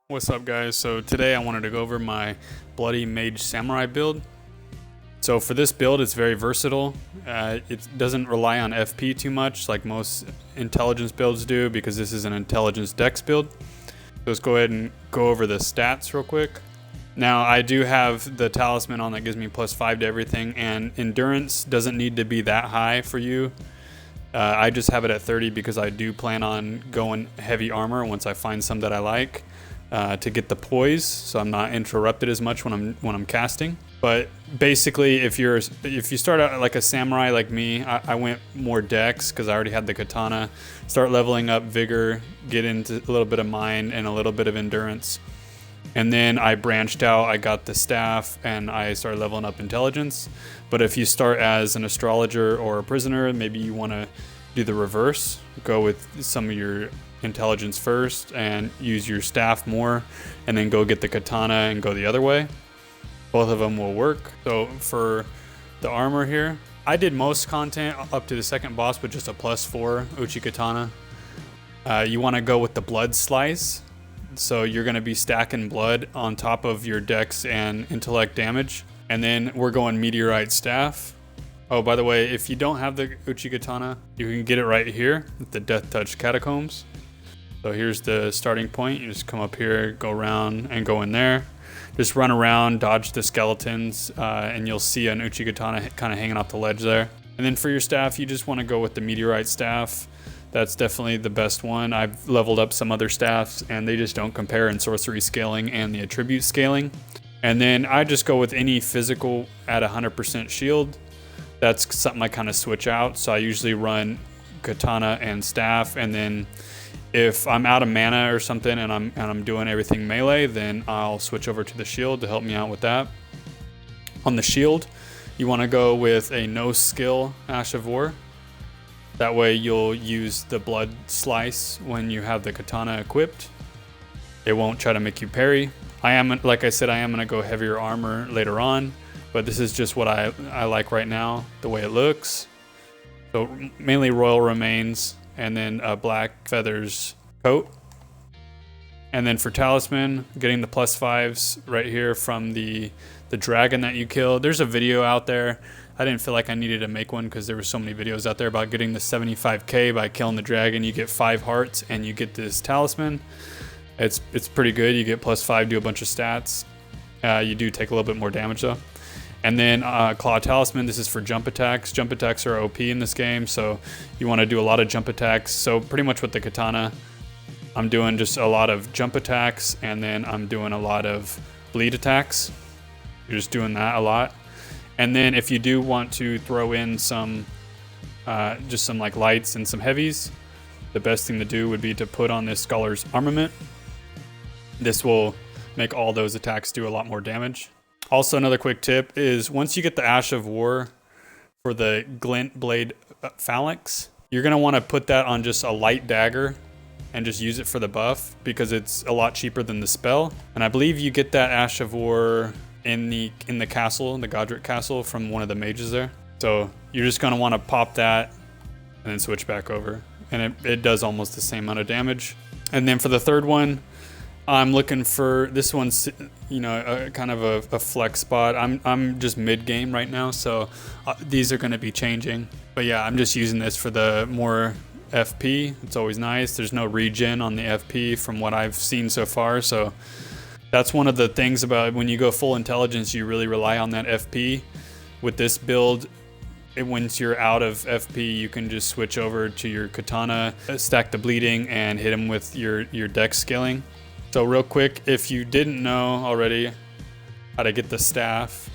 What's up, guys? So today I wanted to go over my bloody mage samurai build. So for this build, it's very versatile. It doesn't rely on FP too much like most intelligence builds do, because this is an intelligence dex build. So let's go ahead and go over the stats real quick. Now I do have the talisman on that gives me +5 to everything, and endurance doesn't need to be that high for you. I just have it at 30 because I do plan on going heavy armor once I find some that I like. To get the poise, so I'm not interrupted as much when I'm casting. But basically, if you start out like a samurai like me, I went more dex because I already had the katana. Start leveling up vigor, get into a little bit of mind and a little bit of endurance, and then I branched out. I got the staff and I started leveling up intelligence. But if you start as an astrologer or a prisoner, maybe you want to do the reverse. Go with some of your intelligence first and use your staff more, and then go get the katana and go the other way. Both of them will work. So for the armor here, I did most content up to the second boss with just a +4 uchi katana. You want to go with the blood slice, so you're going to be stacking blood on top of your dex and intellect damage. And then we're going meteorite staff. Oh, by the way, if you don't have the uchi katana, you can get it right here at the Death Touch catacombs. So here's the starting point. You just come up here, go around and go in there. Just run around, dodge the skeletons, and you'll see an uchi katana kind of hanging off the ledge there. And then for your staff, you just want to go with the meteorite staff. That's definitely the best one. I've leveled up some other staffs and they just don't compare in sorcery scaling and the attribute scaling. And then I just go with any physical at 100% shield. That's something I kind of switch out. So I usually run katana and staff, and then if I'm out of mana or something and I'm doing everything melee, then I'll switch over to the shield to help me out with that. On the shield, you want to go with a no skill Ash of War. That way you'll use the blood slice when you have the katana equipped. It won't try to make you parry. Like I said, I am going to go heavier armor later on, but this is just what I like right now, the way it looks. So mainly royal remains, and then a black feathers coat. And then for talisman, getting the +5s right here from the dragon that you killed. There's a video out there. I didn't feel like I needed to make one because there were so many videos out there about getting the 75k by killing the dragon. You get 5 hearts and you get this talisman. It's pretty good. You get +5, do a bunch of stats. You do take a little bit more damage though. And then Claw Talisman, this is for jump attacks. Jump attacks are OP in this game, so you want to do a lot of jump attacks. So pretty much with the katana, I'm doing just a lot of jump attacks, and then I'm doing a lot of bleed attacks. You're just doing that a lot. And then if you do want to throw in some, just some like lights and some heavies, the best thing to do would be to put on this Scholar's Armament. This will make all those attacks do a lot more damage. Also, another quick tip is once you get the Ash of War for the Glint Blade Phalanx, you're going to want to put that on just a light dagger and just use it for the buff, because it's a lot cheaper than the spell. And I believe you get that Ash of War in the castle, the Godric castle, from one of the mages there. So you're just going to want to pop that and then switch back over. And it does almost the same amount of damage. And then for the third one, I'm looking for, this one's, you know, kind of a flex spot. I'm just mid game right now, so these are going to be changing. But yeah, I'm just using this for the more FP. It's always nice. There's no regen on the FP from what I've seen so far. So that's one of the things about when you go full intelligence, you really rely on that FP. With this build, once you're out of FP, you can just switch over to your katana, stack the bleeding, and hit him with your dex scaling. So real quick, if you didn't know already how to get the staff,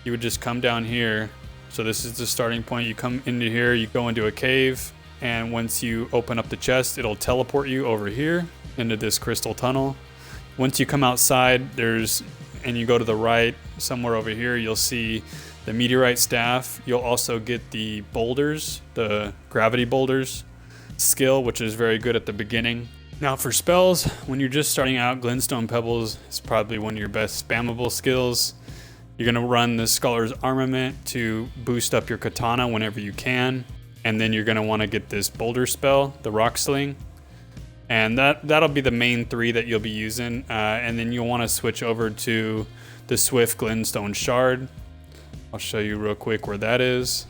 you would just come down here. So this is the starting point. You come into here, you go into a cave, and once you open up the chest, it'll teleport you over here into this crystal tunnel. Once you come outside, and you go to the right, somewhere over here, you'll see the meteorite staff. You'll also get the boulders, the gravity boulders skill, which is very good at the beginning. Now for spells, when you're just starting out, Glinstone Pebbles is probably one of your best spammable skills. You're going to run the Scholar's Armament to boost up your katana whenever you can. And then you're going to want to get this boulder spell, the Rock Sling. And that'll be the main 3 that you'll be using. And then you'll want to switch over to the Swift Glinstone Shard. I'll show you real quick where that is.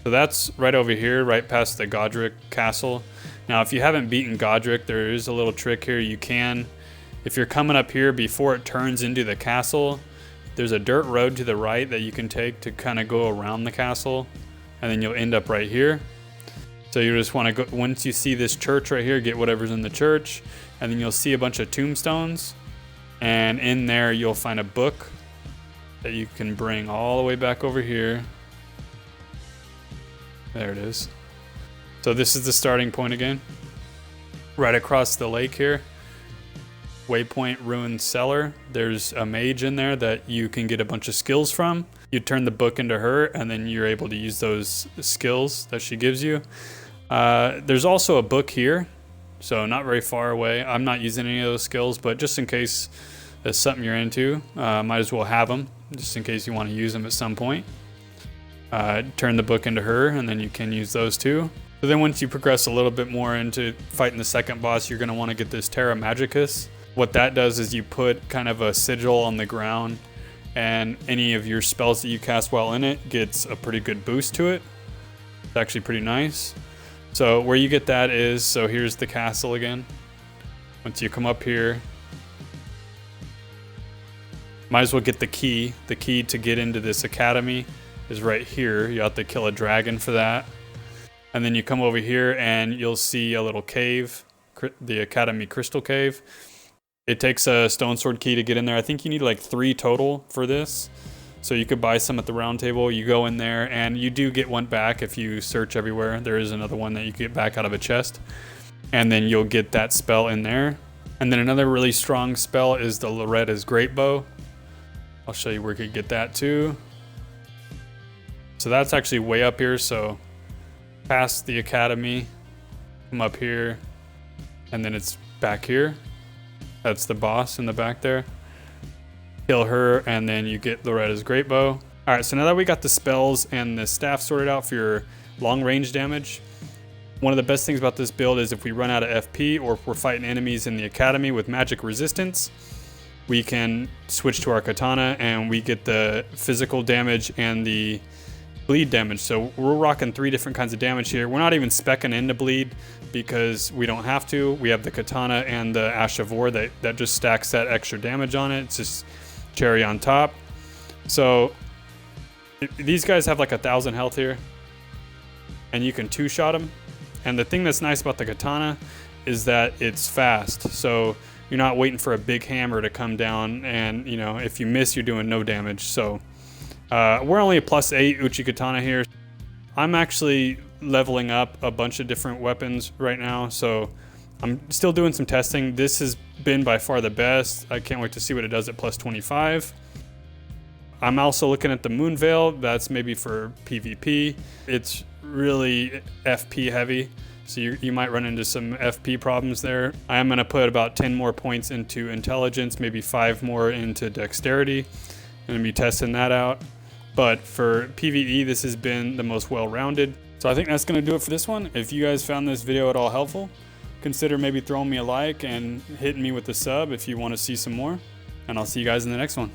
So that's right over here, right past the Godric Castle. Now, if you haven't beaten Godric, there is a little trick here. You can, if you're coming up here before it turns into the castle, there's a dirt road to the right that you can take to kind of go around the castle, and then you'll end up right here. So you just want to go, once you see this church right here, get whatever's in the church, and then you'll see a bunch of tombstones, and in there you'll find a book that you can bring all the way back over here. There it is. So this is the starting point again. Right across the lake here, Waypoint Ruined Cellar. There's a mage in there that you can get a bunch of skills from. You turn the book into her, and then you're able to use those skills that she gives you. There's also a book here, so not very far away. I'm not using any of those skills, but just in case that's something you're into, might as well have them, just in case you want to use them at some point. Turn the book into her, and then you can use those too. So then once you progress a little bit more into fighting the second boss, you're going to want to get this Terra magicus. What that does is you put kind of a sigil on the ground, and any of your spells that you cast while in it gets a pretty good boost to it. It's actually pretty nice. So where you get that is, so here's the castle again. Once you come up here, might as well get the key. The key to get into this academy is right here. You have to kill a dragon for that. And then you come over here and you'll see a little cave, the Academy Crystal Cave. It takes a stone sword key to get in there. I think you need like 3 total for this. So you could buy some at the round table. You go in there and you do get one back if you search everywhere. There is another one that you get back out of a chest. And then you'll get that spell in there. And then another really strong spell is the Loretta's greatbow. I'll show you where you could get that too. So that's actually way up here. So past the academy, come up here, and then it's back here. That's the boss in the back there. Kill her, and then you get Loretta's greatbow. All right, so now that we got the spells and the staff sorted out for your long range damage, one of the best things about this build is if we run out of FP or if we're fighting enemies in the academy with magic resistance, we can switch to our katana and we get the physical damage and the bleed damage. So we're rocking 3 different kinds of damage here. We're not even speccing into bleed because we don't have to. We have the katana and the Ash of War that just stacks that extra damage on it. It's just cherry on top. So these guys have like 1,000 health here, and you can 2-shot them. And the thing that's nice about the katana is that it's fast. So you're not waiting for a big hammer to come down, and you know, if you miss, you're doing no damage. So we're only a +8 Uchi Katana here. I'm actually leveling up a bunch of different weapons right now, so I'm still doing some testing. This has been by far the best. I can't wait to see what it does at +25. I'm also looking at the Moon Veil. That's maybe for PvP. It's really FP heavy, so you might run into some FP problems there. I am going to put about 10 more points into intelligence, maybe 5 more into dexterity. I'm going to be testing that out. But for PvE, this has been the most well-rounded. So I think that's going to do it for this one. If you guys found this video at all helpful, consider maybe throwing me a like and hitting me with a sub if you want to see some more. And I'll see you guys in the next one.